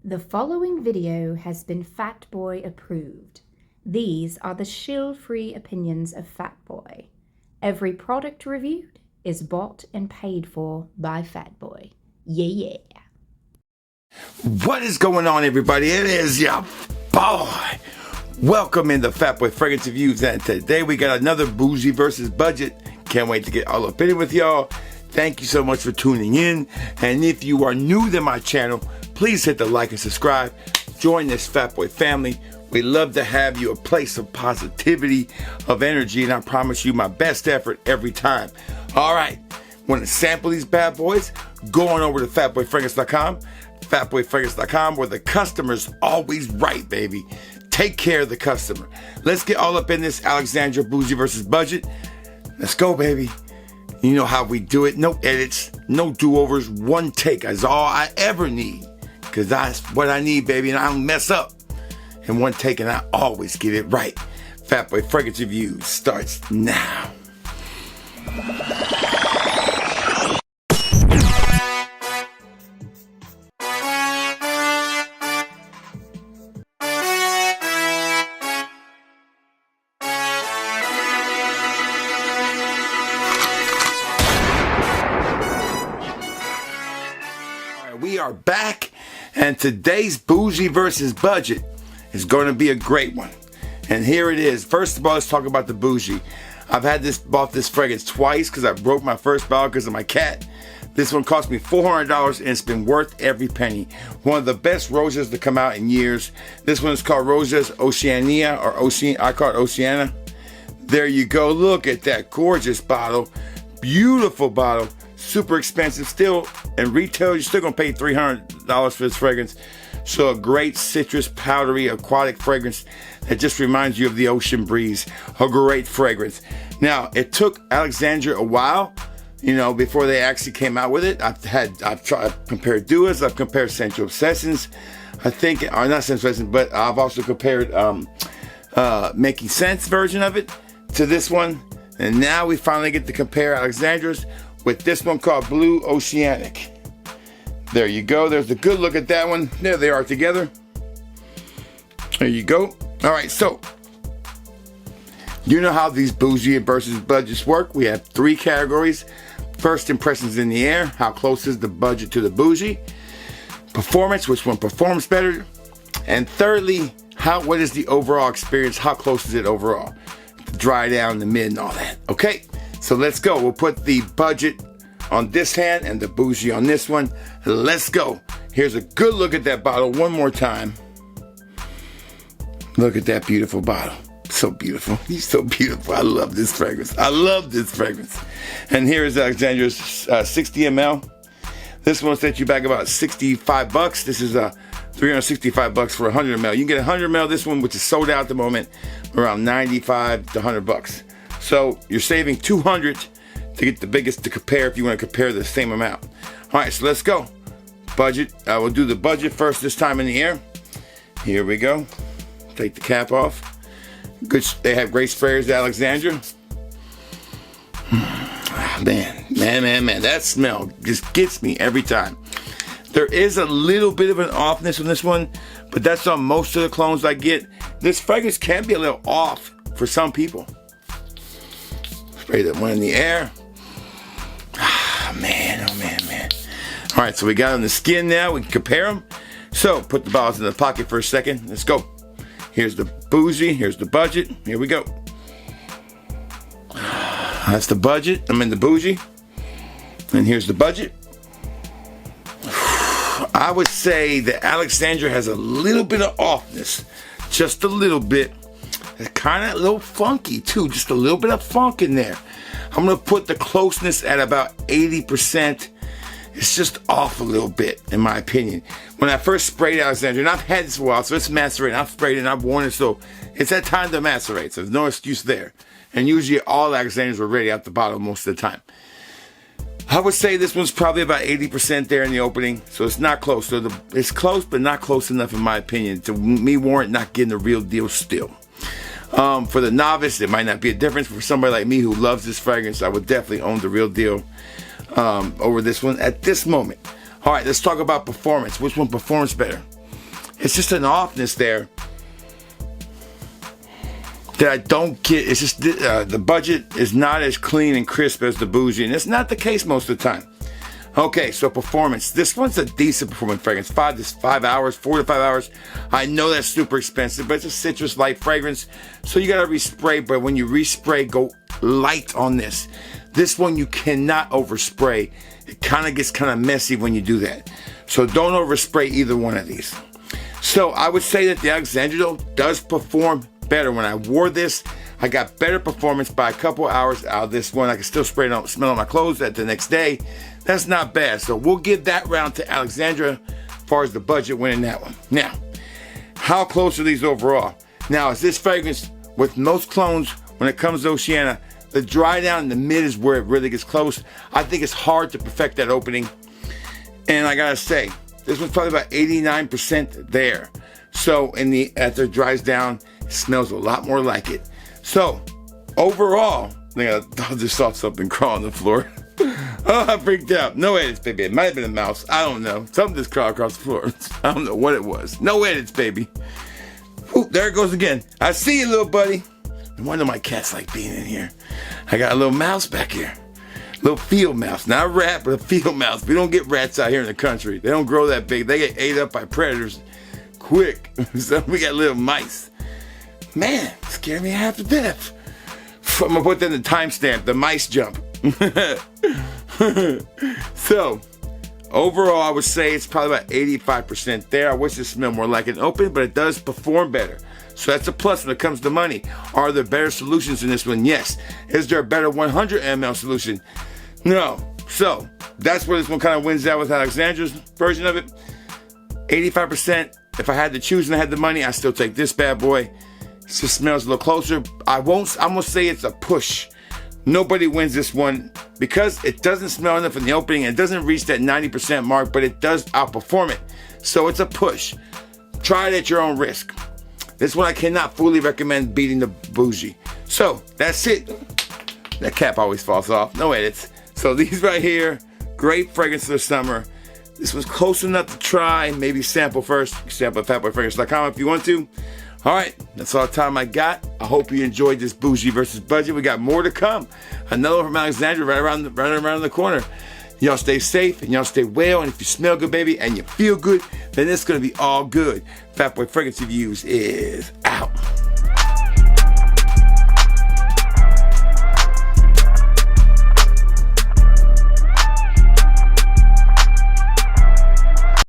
The following video has been Fatboy approved. These are the shill-free opinions of Fatboy. Every product reviewed is bought and paid for by Fatboy. Yeah. What is going on, everybody? It is your boy. Welcome in the Fatboy Fragrance Reviews, and today we got another Bougie versus Budget. Can't wait to get all up in it with y'all. Thank you so much for tuning in, and if you are new to my channel, please hit the like and subscribe. Join this Fatboy family. We love to have you, a place of positivity, of energy, and I promise you my best effort every time. All right, want to sample these bad boys? Go on over to fatboyfragrance.com, fatboyfragrance.com, where the customer's always right, baby. Take care of the customer. Let's get all up in this Alexandria Bougie versus Budget. Let's go, baby. You know how we do it. No edits, no do-overs. One take is all I ever need. Because that's what I need, baby, and I don't mess up. And one take, and I always get it right. Fatboy Fragrance Review starts now. We are back, and today's Bougie versus Budget is going to be a great one. And here it is. First of all, let's talk about the Bougie. I've bought this fragrance twice because I broke my first bottle because of my cat. This one cost me $400 and it's been worth every penny. One of the best Rojas to come out in years. This one is called Roja's Oceania, or I call it Oceania. There you go. Look at that gorgeous bottle. Beautiful bottle. Super expensive still, and retail you're still gonna pay $300 for this fragrance. So a great citrus, powdery, aquatic fragrance that just reminds you of the ocean breeze. A great fragrance. Now it took Alexandria a while, before they actually came out with it. I've compared Duas, I've compared Sensual Obsessions, or not Sensual Obsessions, but I've also compared Making Sense version of it to this one, and now we finally get to compare Alexandria's with this one called Blue Oceanic. There you go. There's a good look at that one. There they are together. There you go. All right, so you know how these Bougie versus Budgets work. We have three categories. First, impressions in the air. How close is the budget to the Bougie? Performance, which one performs better? And thirdly, what is the overall experience? How close is it overall? The dry down, the mid, and all that. Okay. So let's go. We'll put the Budget on this hand and the Bougie on this one. Let's go. Here's a good look at that bottle one more time. Look at that beautiful bottle. So beautiful. He's so beautiful. I love this fragrance. I love this fragrance. And here is Alexandria's 60 ml. This one will set you back about $65. This is $365 for 100 ml. You can get 100 ml. This one, which is sold out at the moment, around $95 to $100. So you're saving $200 to get the biggest to compare if you want to compare the same amount. All right, so let's go. Budget. We'll do the Budget first this time in the air. Here we go. Take the cap off. Good. They have great sprayers at Alexandria. Man. That smell just gets me every time. There is a little bit of an offness on this one, but that's on most of the clones I get. This fragrance can be a little off for some people. Spray that one in the air. Oh man. All right, so we got on the skin now. We can compare them. So put the bottles in the pocket for a second. Let's go. Here's the Bougie. Here's the Budget. Here we go. That's the Budget. I'm in the Bougie. And here's the Budget. I would say that Alexandria has a little bit of offness. Just a little bit. It's kind of a little funky too, just a little bit of funk in there. I'm gonna put the closeness at about 80%. It's just off a little bit, in my opinion. When I first sprayed Alexandria, and I've had this for a while, so it's macerating. I've sprayed it and I've worn it, so it's that time to macerate, so there's no excuse there. And usually all Alexandrias were ready out the bottle most of the time. I would say this one's probably about 80% there in the opening, so it's not close. So it's close, but not close enough, in my opinion, to me warrant not getting the real deal still. For the novice, it might not be a difference. For somebody like me who loves this fragrance, I would definitely own the real deal over this one at this moment. All right, let's talk about performance. Which one performs better? It's just an offness there that I don't get. It's just the budget is not as clean and crisp as the Bougie, and it's not the case most of the time. Okay, so performance. This one's a decent performance fragrance. 4 to 5 hours. I know that's super expensive, but it's a citrus light fragrance, so you gotta respray. But when you respray, go light on this. This one you cannot overspray. It kind of gets kind of messy when you do that. So don't overspray either one of these. So I would say that the Alexandria does perform better. When I wore this, I got better performance by a couple hours out of this one. I can still smell on my clothes at the next day. That's not bad. So we'll give that round to Alexandria as far as the budget winning that one. Now, how close are these overall? Now, is this fragrance, with most clones, when it comes to Oceania, the dry down in the mid is where it really gets close. I think it's hard to perfect that opening. And I gotta say, this one's probably about 89% there. So after it dries down, it smells a lot more like it. So overall, I just saw something crawl on the floor. Oh, I freaked out. No edits, baby. It might have been a mouse. I don't know. Something just crawled across the floor. I don't know what it was. No edits, baby. Ooh, there it goes again. I see you, little buddy. No wonder my cats like being in here. I got a little mouse back here. Little field mouse. Not a rat, but a field mouse. We don't get rats out here in the country. They don't grow that big. They get ate up by predators quick. So we got little mice. Man, scared me half to death. I'm gonna put that in the timestamp, the mice jump. So, overall, I would say it's probably about 85% there. I wish it smelled more like an open, but it does perform better. So that's a plus when it comes to money. Are there better solutions in this one? Yes. Is there a better 100 ml solution? No. So, that's where this one kind of wins out with Alexandra's version of it. 85%. If I had to choose and I had the money, I still take this bad boy. It just smells a little closer. I'm gonna say it's a push. Nobody wins this one because it doesn't smell enough in the opening and it doesn't reach that 90% mark, but it does outperform it. So it's a push. Try it at your own risk. This one I cannot fully recommend beating the Bougie. So that's it. That cap always falls off. No edits. So these right here, great fragrance for the summer. This was close enough to try. Maybe sample first. Sample at fatboyfragrance.com if you want to. All right, that's all the time I got. I hope you enjoyed this Bougie versus Budget. We got more to come. Another one from Alexandria right around the corner. Y'all stay safe and y'all stay well. And if you smell good, baby, and you feel good, then it's going to be all good. Fatboy Fragrance Reviews is out.